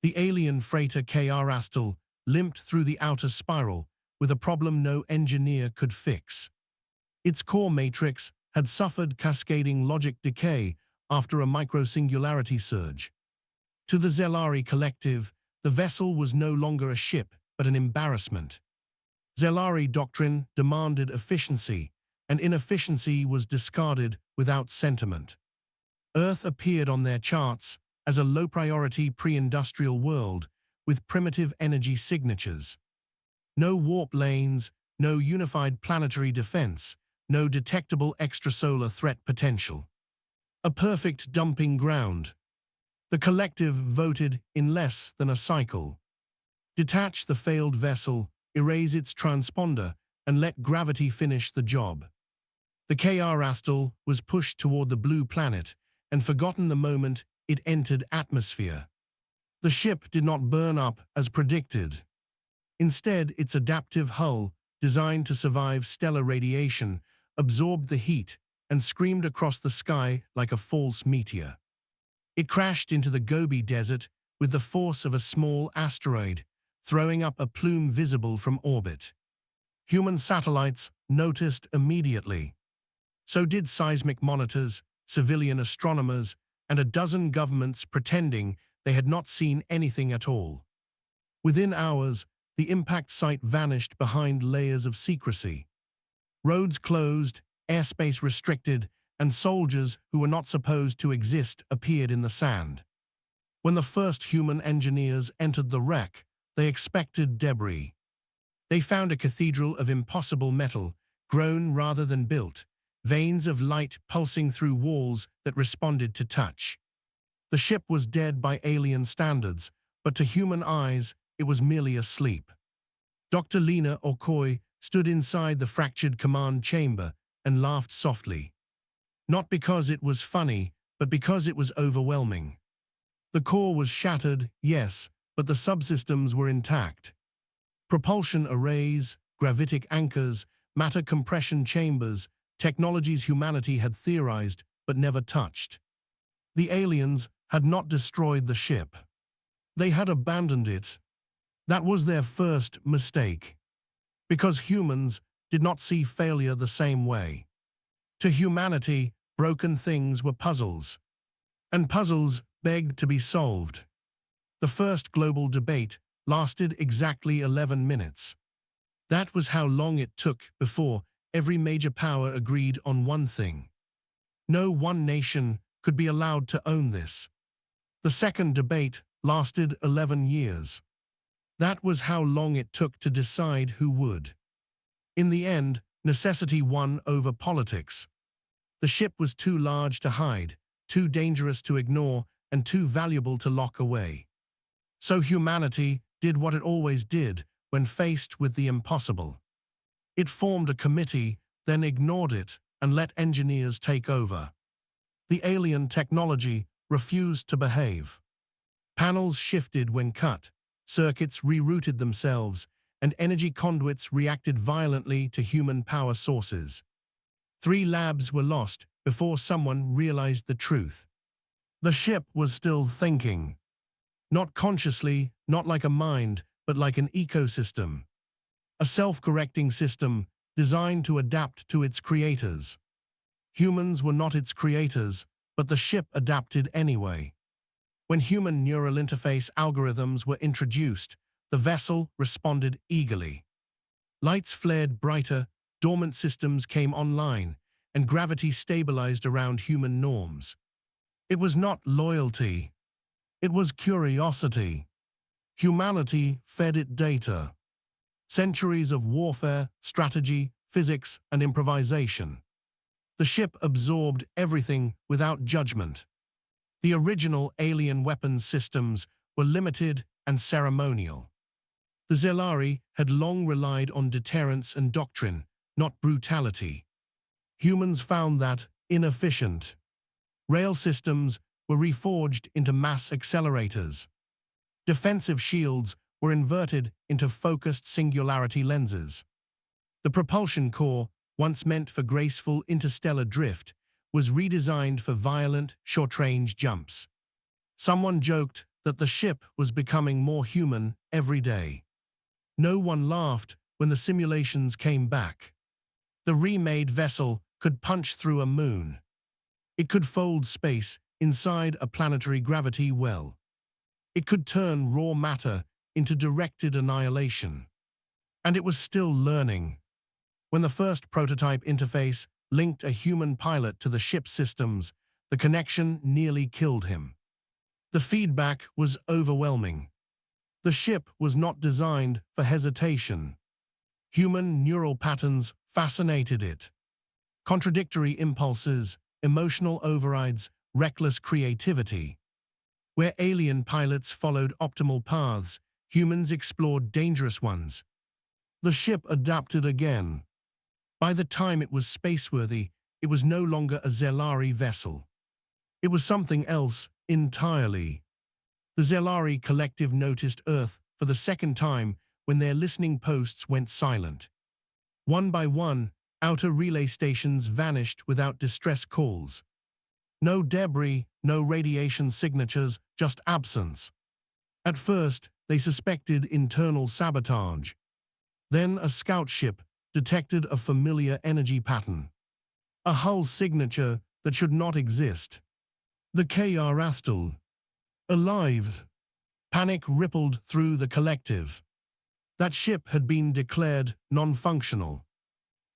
The alien freighter Astal limped through the outer spiral with a problem no engineer could fix. Its core matrix had suffered cascading logic decay after a microsingularity surge. To the Zelari collective, the vessel was no longer a ship, but an embarrassment. Zelari doctrine demanded efficiency, and inefficiency was discarded without sentiment. Earth appeared on their charts as a low-priority pre-industrial world with primitive energy signatures. No warp lanes, no unified planetary defense, no detectable extrasolar threat potential. A perfect dumping ground. The collective voted in less than a cycle. Detach the failed vessel, erase its transponder, and let gravity finish the job. The Astal was pushed toward the blue planet and forgotten the moment it entered atmosphere. The ship did not burn up as predicted. Instead, its adaptive hull, designed to survive stellar radiation, absorbed the heat and screamed across the sky like a false meteor. It crashed into the Gobi Desert with the force of a small asteroid, throwing up a plume visible from orbit. Human satellites noticed immediately. So did seismic monitors, civilian astronomers, and a dozen governments pretending they had not seen anything at all. Within hours, the impact site vanished behind layers of secrecy. Roads closed, airspace restricted, and soldiers who were not supposed to exist appeared in the sand. When the first human engineers entered the wreck, they expected debris. They found a cathedral of impossible metal, grown rather than built, veins of light pulsing through walls that responded to touch. The ship was dead by alien standards, but to human eyes, it was merely asleep. Dr. Lena Okoye stood inside the fractured command chamber and laughed softly. Not because it was funny, but because it was overwhelming. The core was shattered, yes, but the subsystems were intact. Propulsion arrays, gravitic anchors, matter compression chambers, technologies humanity had theorized but never touched. The aliens had not destroyed the ship. They had abandoned it. That was their first mistake. Because humans did not see failure the same way. To humanity, broken things were puzzles. And puzzles begged to be solved. The first global debate lasted exactly 11 minutes. That was how long it took before every major power agreed on one thing. No one nation could be allowed to own this. The second debate lasted 11 years. That was how long it took to decide who would. In the end, necessity won over politics. The ship was too large to hide, too dangerous to ignore, and too valuable to lock away. So humanity did what it always did when faced with the impossible. It formed a committee, then ignored it, and let engineers take over. The alien technology refused to behave. Panels shifted when cut, circuits rerouted themselves, and energy conduits reacted violently to human power sources. 3 labs were lost before someone realized the truth. The ship was still thinking. Not consciously, not like a mind, but like an ecosystem. A self-correcting system designed to adapt to its creators. Humans were not its creators, but the ship adapted anyway. When human neural interface algorithms were introduced, the vessel responded eagerly. Lights flared brighter, dormant systems came online, and gravity stabilized around human norms. It was not loyalty. It was curiosity. Humanity fed it data. Centuries of warfare, strategy, physics, and improvisation. The ship absorbed everything without judgment. The original alien weapons systems were limited and ceremonial. The Zelari had long relied on deterrence and doctrine, not brutality. Humans found that inefficient. Rail systems were reforged into mass accelerators. Defensive shields were inverted into focused singularity lenses. The propulsion core, once meant for graceful interstellar drift, was redesigned for violent, short-range jumps. Someone joked that the ship was becoming more human every day. No one laughed when the simulations came back. The remade vessel could punch through a moon. It could fold space inside a planetary gravity well. It could turn raw matter into directed annihilation. And it was still learning. When the first prototype interface linked a human pilot to the ship's systems, the connection nearly killed him. The feedback was overwhelming. The ship was not designed for hesitation. Human neural patterns fascinated it. Contradictory impulses, emotional overrides, reckless creativity. Where alien pilots followed optimal paths, humans explored dangerous ones. The ship adapted again. By the time it was spaceworthy, it was no longer a Zelari vessel. It was something else entirely. The Zelari collective noticed Earth for the second time when their listening posts went silent. One by one, outer relay stations vanished without distress calls. No debris, no radiation signatures, just absence. At first, they suspected internal sabotage. Then a scout ship detected a familiar energy pattern. A hull signature that should not exist. The KR Astal. Alive. Panic rippled through the collective. That ship had been declared non-functional.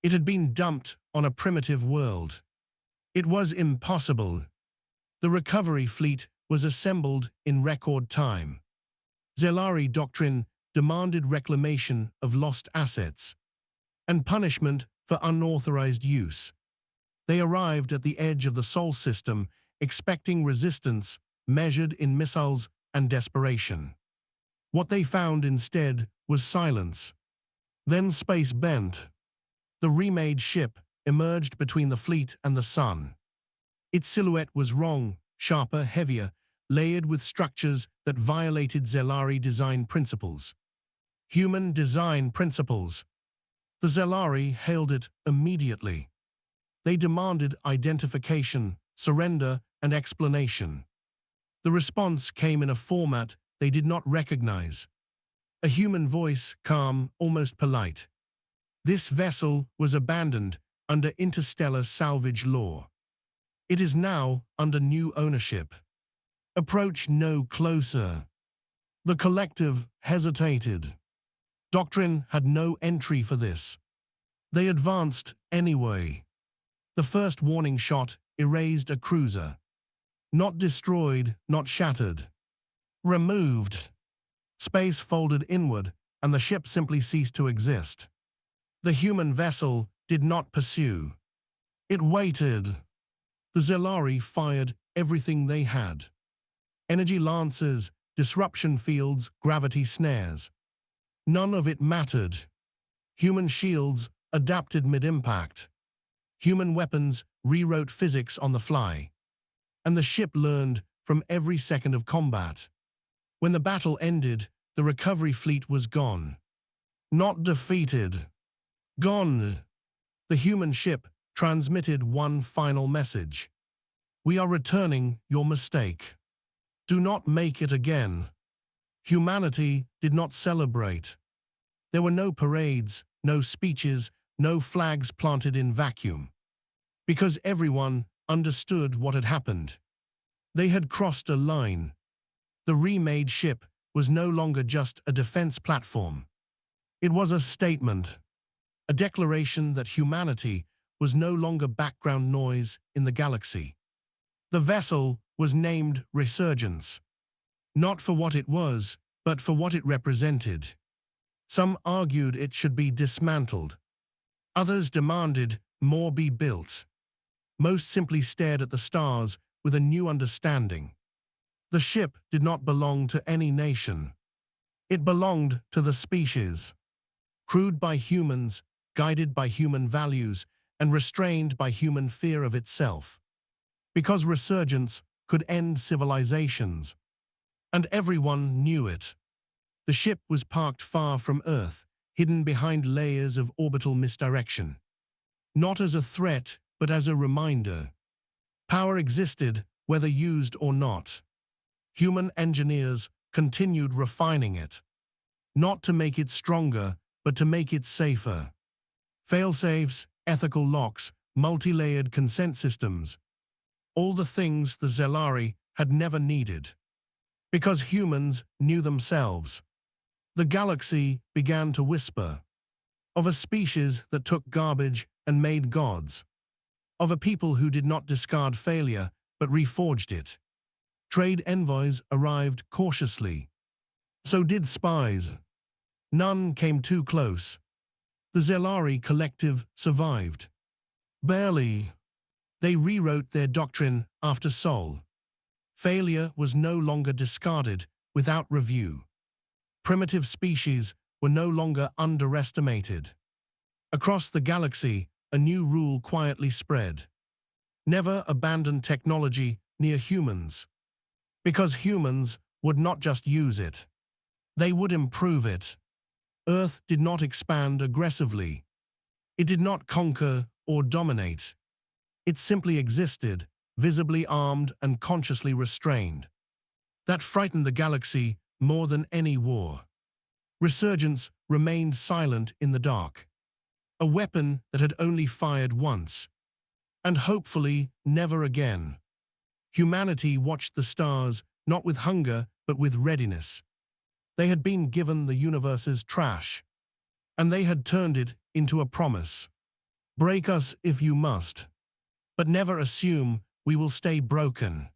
It had been dumped on a primitive world. It was impossible. The recovery fleet was assembled in record time. Zelari doctrine demanded reclamation of lost assets and punishment for unauthorized use. They arrived at the edge of the Sol system, expecting resistance measured in missiles and desperation. What they found instead was silence. Then space bent. The remade ship emerged between the fleet and the sun. Its silhouette was wrong, sharper, heavier, layered with structures that violated Zelari design principles. Human design principles. The Zelari hailed it immediately. They demanded identification, surrender, and explanation. The response came in a format they did not recognize. A human voice, calm, almost polite. This vessel was abandoned under interstellar salvage law. It is now under new ownership. Approach no closer. The collective hesitated. Doctrine had no entry for this. They advanced anyway. The first warning shot erased a cruiser. Not destroyed, not shattered. Removed. Space folded inward, and the ship simply ceased to exist. The human vessel did not pursue. It waited. The Zelari fired everything they had. Energy lancers, disruption fields, gravity snares. None of it mattered. Human shields adapted mid-impact. Human weapons rewrote physics on the fly. And the ship learned from every second of combat. When the battle ended, the recovery fleet was gone. Not defeated. Gone. The human ship transmitted one final message. We are returning your mistake. Do not make it again. Humanity did not celebrate. There were no parades, no speeches, no flags planted in vacuum. Because everyone understood what had happened. They had crossed a line. The remade ship was no longer just a defense platform. It was a statement, a declaration that humanity was no longer background noise in the galaxy. The vessel was named Resurgence, not for what it was, but for what it represented. Some argued it should be dismantled. Others demanded more be built. Most simply stared at the stars with a new understanding. The ship did not belong to any nation. It belonged to the species. Crewed by humans, guided by human values, and restrained by human fear of itself. Because Resurgence could end civilizations. And everyone knew it. The ship was parked far from Earth, hidden behind layers of orbital misdirection. Not as a threat, but as a reminder. Power existed, whether used or not. human engineers continued refining it, not to make it stronger, but to make it safer. Failsafes, ethical locks, multi-layered consent systems, all the things the Zelari had never needed. Because humans knew themselves. The galaxy began to whisper of a species that took garbage and made gods, of a people who did not discard failure but reforged it. Trade envoys arrived cautiously. So did spies. None came too close. The Zelari collective survived. Barely. They rewrote their doctrine after Sol. Failure was no longer discarded without review. Primitive species were no longer underestimated. Across the galaxy, a new rule quietly spread. Never abandon technology near humans. Because humans would not just use it. They would improve it. Earth did not expand aggressively. It did not conquer or dominate. It simply existed, visibly armed and consciously restrained. That frightened the galaxy more than any war. Resurgence remained silent in the dark. A weapon that had only fired once. And hopefully never again. Humanity watched the stars, not with hunger, but with readiness. They had been given the universe's trash. And they had turned it into a promise. Break us if you must. But never assume we will stay broken.